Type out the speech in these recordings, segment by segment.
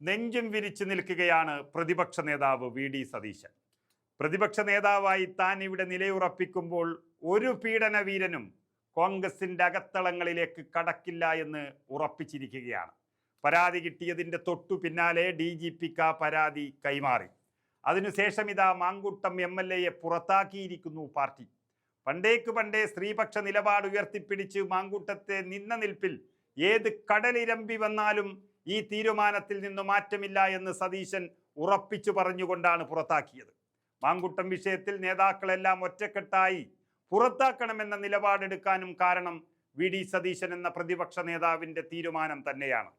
നെഞ്ചും വിരിച്ചു നിൽക്കുകയാണ് പ്രതിപക്ഷ നേതാവ് വി.ഡി. സതീശൻ. പ്രതിപക്ഷ നേതാവായി താൻ ഇവിടെ നിലയുറപ്പിക്കുമ്പോൾ ഒരു പീഡനവീരനും കോൺഗ്രസിന്റെ അകത്തളങ്ങളിലേക്ക് കടക്കില്ല എന്ന് ഉറപ്പിച്ചിരിക്കുകയാണ്. പരാതി കിട്ടിയതിൻ്റെ തൊട്ടു പിന്നാലെ DGPക്ക് ആ പരാതി കൈമാറി. അതിനുശേഷം ഇതാ മാങ്കൂട്ടം MLA പുറത്താക്കിയിരിക്കുന്നു പാർട്ടി. പണ്ടേ സ്ത്രീപക്ഷ നിലപാട് ഉയർത്തിപ്പിടിച്ച് മാങ്കൂട്ടത്തെ നിന്ന നിൽപ്പിൽ ഏത് കടലിരമ്പി വന്നാലും ഈ തീരുമാനത്തിൽ നിന്ന് മാറ്റമില്ല എന്ന് സതീശൻ ഉറപ്പിച്ചു പറഞ്ഞുകൊണ്ടാണ് പുറത്താക്കിയത്. മാങ്കൂട്ടം വിഷയത്തിൽ നേതാക്കളെല്ലാം ഒറ്റക്കെട്ടായി പുറത്താക്കണമെന്ന നിലപാടെടുക്കാനും കാരണം വി.ഡി. സതീശൻ എന്ന പ്രതിപക്ഷ നേതാവിൻ്റെ തീരുമാനം തന്നെയാണ്.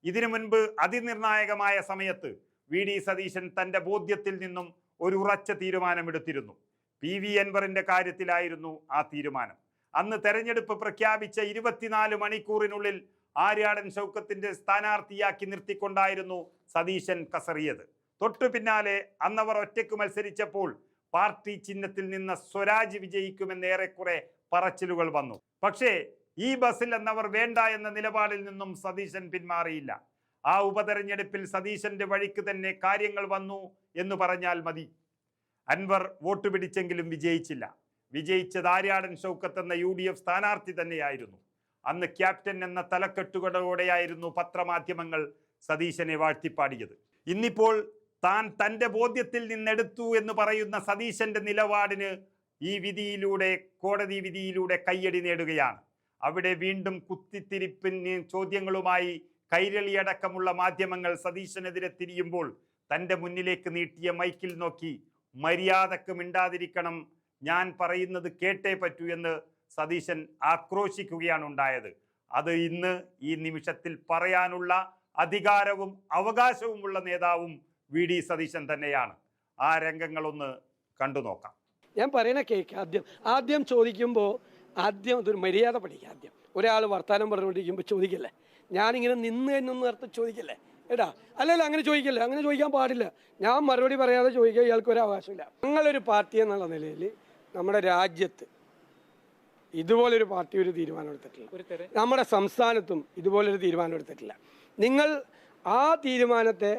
ഇതിനു മുൻപ് അതിനിർണായകമായ സമയത്ത് വി.ഡി. സതീശൻ തൻ്റെ ബോധ്യത്തിൽ നിന്നും ഒരു ഉറച്ച തീരുമാനമെടുത്തിരുന്നു. PV അൻവറിന്റെ കാര്യത്തിലായിരുന്നു ആ തീരുമാനം. അന്ന് തെരഞ്ഞെടുപ്പ് പ്രഖ്യാപിച്ച 24 മണിക്കൂറിനുള്ളിൽ ആര്യാടൻ ഷൗക്കത്തിന്റെ സ്ഥാനാർത്ഥിയാക്കി നിർത്തിക്കൊണ്ടായിരുന്നു സതീശൻ കസറിയത്. തൊട്ടു പിന്നാലെ അന്നവർ ഒറ്റയ്ക്ക് മത്സരിച്ചപ്പോൾ പാർട്ടി ചിഹ്നത്തിൽ നിന്ന് സ്വരാജ് വിജയിക്കുമെന്ന് ഏറെക്കുറെ പറച്ചിലുകൾ വന്നു. പക്ഷേ ഈ ബസിൽ എന്നവർ വേണ്ട എന്ന നിലപാടിൽ നിന്നും സതീശൻ പിന്മാറിയില്ല. ആ ഉപതെരഞ്ഞെടുപ്പിൽ സതീശന്റെ വഴിക്ക് തന്നെ കാര്യങ്ങൾ വന്നു എന്ന് പറഞ്ഞാൽ മതി. അൻവർ വോട്ട് പിടിച്ചെങ്കിലും വിജയിച്ചില്ല. വിജയിച്ചത് ആര്യാടൻ ഷൗക്കത്ത് എന്ന UDF സ്ഥാനാർത്ഥി തന്നെയായിരുന്നു. അന്ന് ക്യാപ്റ്റൻ എന്ന തലക്കെട്ടുകളോടെയായിരുന്നു പത്രമാധ്യമങ്ങൾ സതീശനെ വാഴ്ത്തിപ്പാടിയത്. ഇന്നിപ്പോൾ താൻ തൻ്റെ ബോധ്യത്തിൽ നിന്നെടുത്തു എന്ന് പറയുന്ന സതീശന്റെ നിലപാടിന് ഈ വിധിയിലൂടെ, കോടതി വിധിയിലൂടെ കയ്യടി നേടുകയാണ്. അവിടെ വീണ്ടും കുത്തിത്തിരിപ്പിന് ചോദ്യങ്ങളുമായി കൈരളിയടക്കമുള്ള മാധ്യമങ്ങൾ സതീശനെതിരെ തിരിയുമ്പോൾ തൻ്റെ മുന്നിലേക്ക് നീട്ടിയ മൈക്കിൽ നോക്കി മര്യാദക്ക് മിണ്ടാതിരിക്കണം, ഞാൻ പറയുന്നത് കേട്ടേ പറ്റൂ എന്ന് സതീശൻ ആക്രോശിക്കുകയാണ് ഉണ്ടായത്. അത് ഇന്ന് ഈ നിമിഷത്തിൽ പറയാനുള്ള അധികാരവും അവകാശവുമുള്ള നേതാവും വി.ഡി. സതീശൻ തന്നെയാണ്. ആ രംഗങ്ങളൊന്ന് കണ്ടു നോക്കാം. ഞാൻ പറയുന്ന കേക്ക് ആദ്യം ചോദിക്കുമ്പോൾ ആദ്യം അതൊരു മര്യാദ പഠിക്കുക. ആദ്യം ഒരാൾ വർത്തമാനം പറഞ്ഞുകൊണ്ടിരിക്കുമ്പോൾ ചോദിക്കല്ലേ, ഞാനിങ്ങനെ നിന്ന് എന്നൊന്നും അർത്ഥം ചോദിക്കല്ലേ എടാ, അല്ലല്ല അങ്ങനെ ചോദിക്കല്ലേ, അങ്ങനെ ചോദിക്കാൻ പാടില്ല. ഞാൻ മറുപടി പറയാതെ ചോദിക്കുക ഇയാൾക്കൊരു അവകാശമില്ല. ഞങ്ങളൊരു പാർട്ടി എന്നുള്ള നിലയിൽ നമ്മുടെ രാജ്യത്ത് ഇതുപോലൊരു പാർട്ടി ഒരു തീരുമാനം എടുത്തിട്ടില്ല. നമ്മുടെ സംസ്ഥാനത്തും ഇതുപോലൊരു തീരുമാനം എടുത്തിട്ടില്ല. നിങ്ങൾ ആ തീരുമാനത്തെ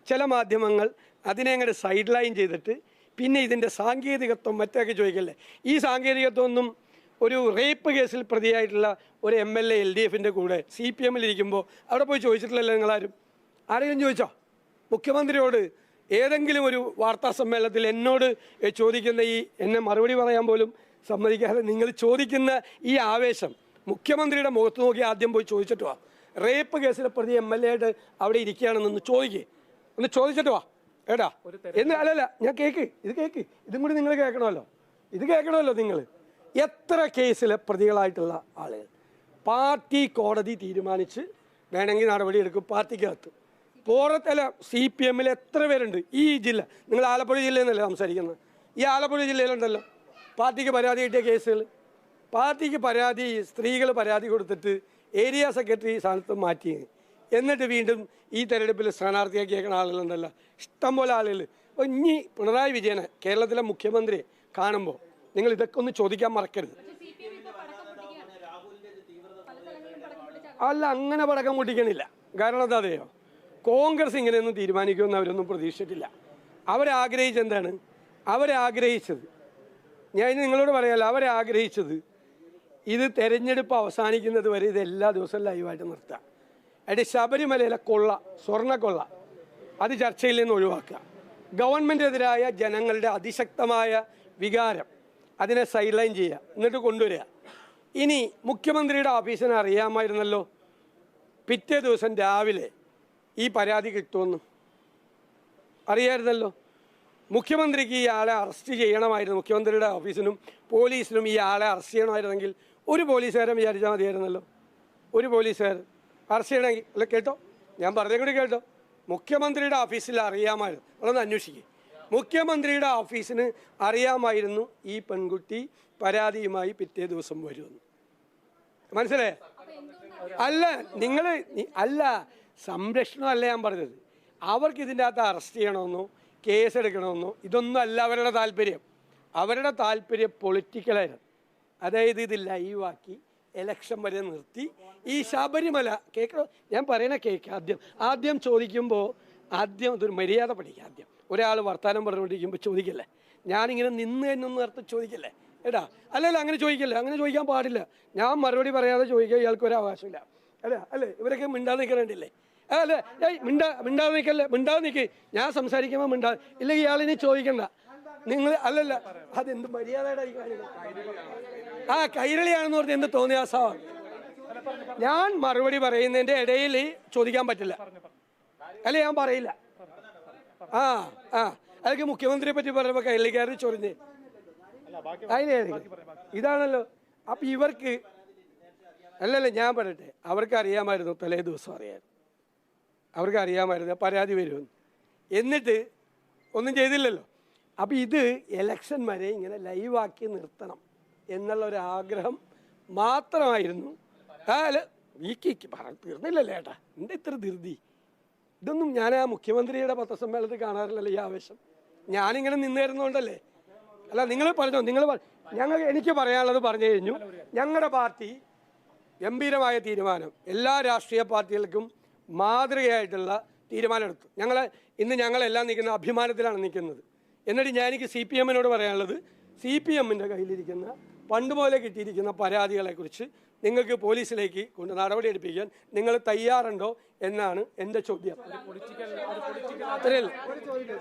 ചില മാധ്യമങ്ങൾ അതിനെ അങ്ങോട്ട് സൈഡ് ലൈൻ ചെയ്തിട്ട് പിന്നെ ഇതിൻ്റെ സാങ്കേതികത്വം മറ്റൊക്കെ ചോദിക്കല്ലേ. ഈ സാങ്കേതികത്വം ഒന്നും ഒരു റേപ്പ് കേസിൽ പ്രതിയായിട്ടുള്ള ഒരു MLA LDFിൻ്റെ കൂടെ CPM ഇരിക്കുമ്പോൾ അവിടെ പോയി ചോദിച്ചിട്ടില്ലല്ലോ നിങ്ങളാരും. ആരെങ്കിലും ചോദിച്ചോ? മുഖ്യമന്ത്രിയോട് ഏതെങ്കിലും ഒരു വാർത്താ സമ്മേളനത്തിൽ എന്നോട് ചോദിക്കുന്ന എന്നെ മറുപടി പറയാൻ പോലും സമ്മതിക്കാതെ നിങ്ങൾ ചോദിക്കുന്ന ഈ ആവേശം മുഖ്യമന്ത്രിയുടെ മുഖത്ത് നോക്കി ആദ്യം പോയി ചോദിച്ചിട്ട് വാ. റേപ്പ് കേസിലെ പ്രതി MLA ആയിട്ട് അവിടെ ഇരിക്കുകയാണെന്നൊന്ന് ചോദിക്കേ, ഒന്ന് ചോദിച്ചിട്ട് വാ ഏടാ എന്ന്. അല്ലല്ല, ഞാൻ ഇത് കേക്ക് ഇതും കൂടി നിങ്ങൾ കേൾക്കണമല്ലോ. ഇത് കേൾക്കണമല്ലോ നിങ്ങൾ. എത്ര കേസിലെ പ്രതികളായിട്ടുള്ള ആളുകൾ പാർട്ടി കോടതി തീരുമാനിച്ച് വേണമെങ്കിൽ നടപടിയെടുക്കും പാർട്ടിക്കകത്ത്. പുറത്തല്ല CPM എത്ര പേരുണ്ട് ഈ ജില്ല? നിങ്ങൾ ആലപ്പുഴ ജില്ലയിൽ നിന്നല്ലേ സംസാരിക്കുന്നത്? ഈ ആലപ്പുഴ ജില്ലയിലുണ്ടല്ലോ പാർട്ടിക്ക് പരാതി കിട്ടിയ കേസുകൾ. പാർട്ടിക്ക് പരാതി, സ്ത്രീകൾ പരാതി കൊടുത്തിട്ട് ഏരിയ സെക്രട്ടറി സ്ഥാനത്ത് മാറ്റി, എന്നിട്ട് വീണ്ടും ഈ തെരഞ്ഞെടുപ്പിൽ സ്ഥാനാർത്ഥിയാക്കി കേൾക്കുന്ന ആളുകളുണ്ടല്ലോ, ഇഷ്ടംപോലെ ആളുകൾ. അപ്പോൾ ഇനി പിണറായി വിജയനെ കേരളത്തിലെ മുഖ്യമന്ത്രിയെ കാണുമ്പോൾ നിങ്ങൾ ഇതൊക്കെ ഒന്ന് ചോദിക്കാൻ മറക്കരുത്. അല്ല, അങ്ങനെ പടക്കം പൊട്ടിക്കണില്ല. കാരണം എന്താ അറിയോ, കോൺഗ്രസ് ഇങ്ങനെയൊന്നും തീരുമാനിക്കുമെന്ന് അവരൊന്നും പ്രതീക്ഷിച്ചിട്ടില്ല. അവരാഗ്രഹിച്ചത് എന്താണ്? അവരാഗ്രഹിച്ചത്, ഞാൻ നിങ്ങളോട് പറയാമല്ലോ, അവരാഗ്രഹിച്ചത് ഇത് തെരഞ്ഞെടുപ്പ് അവസാനിക്കുന്നത് വരെ ഇത് എല്ലാ ദിവസവും ലൈവായിട്ട് നിർത്തുക. അതിൻ്റെ ശബരിമലയിലെ കൊള്ള, സ്വർണ്ണക്കൊള്ള, അത് ചർച്ചയിൽ നിന്ന് ഒഴിവാക്കുക. ഗവൺമെൻറ്റിനെതിരായ ജനങ്ങളുടെ അതിശക്തമായ വികാരം അതിനെ സൈഡ് ലൈൻ ചെയ്യുക, എന്നിട്ട് കൊണ്ടുവരിക. ഇനി മുഖ്യമന്ത്രിയുടെ ഓഫീസിനെ അറിയാമായിരുന്നല്ലോ പിറ്റേ ദിവസം രാവിലെ ഈ പരാതി കിട്ടുമെന്ന് അറിയാമായിരുന്നല്ലോ. മുഖ്യമന്ത്രിക്ക് ഈ ആളെ അറസ്റ്റ് ചെയ്യണമായിരുന്നു. മുഖ്യമന്ത്രിയുടെ ഓഫീസിനും പോലീസിനും ഈ ആളെ അറസ്റ്റ് ചെയ്യണമായിരുന്നെങ്കിൽ ഒരു പോലീസുകാരൻ വിചാരിച്ചാൽ മതിയായിരുന്നല്ലോ. ഒരു പോലീസുകാരൻ അറസ്റ്റ് ചെയ്യണമെങ്കിൽ, അല്ല കേട്ടോ, ഞാൻ പറഞ്ഞേ കൂടി കേട്ടോ, മുഖ്യമന്ത്രിയുടെ ഓഫീസിൽ അറിയാമായിരുന്നു. അതൊന്ന് അന്വേഷിക്കുക. മുഖ്യമന്ത്രിയുടെ ഓഫീസിന് അറിയാമായിരുന്നു ഈ പെൺകുട്ടി പരാതിയുമായി പിറ്റേ ദിവസം വരുമെന്ന്. മനസ്സിലായേ? അല്ല, നിങ്ങൾ അല്ല, സംരക്ഷണമല്ല ഞാൻ പറഞ്ഞത്. അവർക്ക് ഇതിൻ്റെ അകത്ത് അറസ്റ്റ് ചെയ്യണമെന്നോ കേസെടുക്കണമെന്നോ ഇതൊന്നും അല്ല അവരുടെ താല്പര്യം. അവരുടെ താല്പര്യം പൊളിറ്റിക്കലായിരുന്നു. അതായത് ഇത് ലൈവാക്കി ഇലക്ഷൻ വരെ നിർത്തി. ഈ ശബരിമല കേൾക്കണോ, ഞാൻ പറയണ കേൾക്ക്. ആദ്യം ചോദിക്കുമ്പോൾ ആദ്യം അതൊരു മര്യാദ പഠിക്കുക. ആദ്യം ഒരാൾ വർത്തമാനം പറഞ്ഞുകൊണ്ടിരിക്കുമ്പോൾ ചോദിക്കല്ലേ, ഞാനിങ്ങനെ നിന്ന് എന്നൊന്നും അർത്ഥം ചോദിക്കല്ലേ എടാ. അല്ലല്ല, അങ്ങനെ ചോദിക്കല്ലേ, അങ്ങനെ ചോദിക്കാൻ പാടില്ല. ഞാൻ മറുപടി പറയാതെ ചോദിക്കാൻ ഇയാൾക്ക് ഒരു അവകാശമില്ല. അല്ലേ ഇവരൊക്കെ മിണ്ടാതെ നിൽക്കണുണ്ടല്ലേ? അല്ലേ മിണ്ടാതെ നിൽക്ക്. ഞാൻ സംസാരിക്കുമ്പോൾ ഇല്ലെങ്കിൽ ഇയാളിനി ചോദിക്കണ്ട. നിങ്ങൾ അല്ലല്ല, അതെന്ത് മര്യാദയുടെ കൈരളിയാണെന്ന് പറഞ്ഞ് എന്ത് തോന്നിയാസമാണ്. ഞാൻ മറുപടി പറയുന്നതിൻ്റെ ഇടയിൽ ചോദിക്കാൻ പറ്റില്ല, അല്ലേ? ഞാൻ പറയില്ല. അതൊക്കെ മുഖ്യമന്ത്രിയെ പറ്റി പറഞ്ഞപ്പോൾ കൈരളിക്കാർ ചൊറിഞ്ഞ് ഇതാണല്ലോ. അപ്പം ഇവർക്ക് അല്ലല്ല, ഞാൻ പറയട്ടെ, അവർക്ക് അറിയാമായിരുന്നു, തലേ ദിവസം അവർക്ക് അറിയാമായിരുന്നു പരാതി വരുമെന്ന്. എന്നിട്ട് ഒന്നും ചെയ്തില്ലല്ലോ. അപ്പം ഇത് ഇലക്ഷൻ വരെ ഇങ്ങനെ ലൈവാക്കി നിർത്തണം എന്നുള്ള ഒരു ആഗ്രഹം മാത്രമായിരുന്നു. അല്ല തീർന്നില്ലല്ലേ ഏട്ടാ, എന്താ ഇത്ര ധൃതി? ഇതൊന്നും ഞാൻ ആ മുഖ്യമന്ത്രിയുടെ പത്രസമ്മേളനത്തിൽ കാണാറില്ലല്ലോ ഈ ആവേശം. ഞാനിങ്ങനെ നിന്നിരുന്നോണ്ടല്ലേ. അല്ല, നിങ്ങൾ പറഞ്ഞോ, എനിക്ക് പറയാനുള്ളത് പറഞ്ഞു കഴിഞ്ഞു. ഞങ്ങളുടെ പാർട്ടി ഗംഭീരമായ തീരുമാനം, എല്ലാ രാഷ്ട്രീയ പാർട്ടികൾക്കും മാതൃകയായിട്ടുള്ള തീരുമാനം എടുത്തു. ഞങ്ങളെല്ലാം നിൽക്കുന്ന അഭിമാനത്തിലാണ് നിൽക്കുന്നത്. എന്നിട്ട് എനിക്ക് CPM-നോട് പറയാനുള്ളത്, CPM-ന്റെ കയ്യിലിരിക്കുന്ന പണ്ട് പോലെ കിട്ടിയിരിക്കുന്ന പരാതികളെക്കുറിച്ച് നിങ്ങൾക്ക് പോലീസിലേക്ക് കൊണ്ട് നടപടിയെടുപ്പിക്കാൻ നിങ്ങൾ തയ്യാറുണ്ടോ എന്നാണ് എൻ്റെ ചോദ്യം. അത്രയല്ല.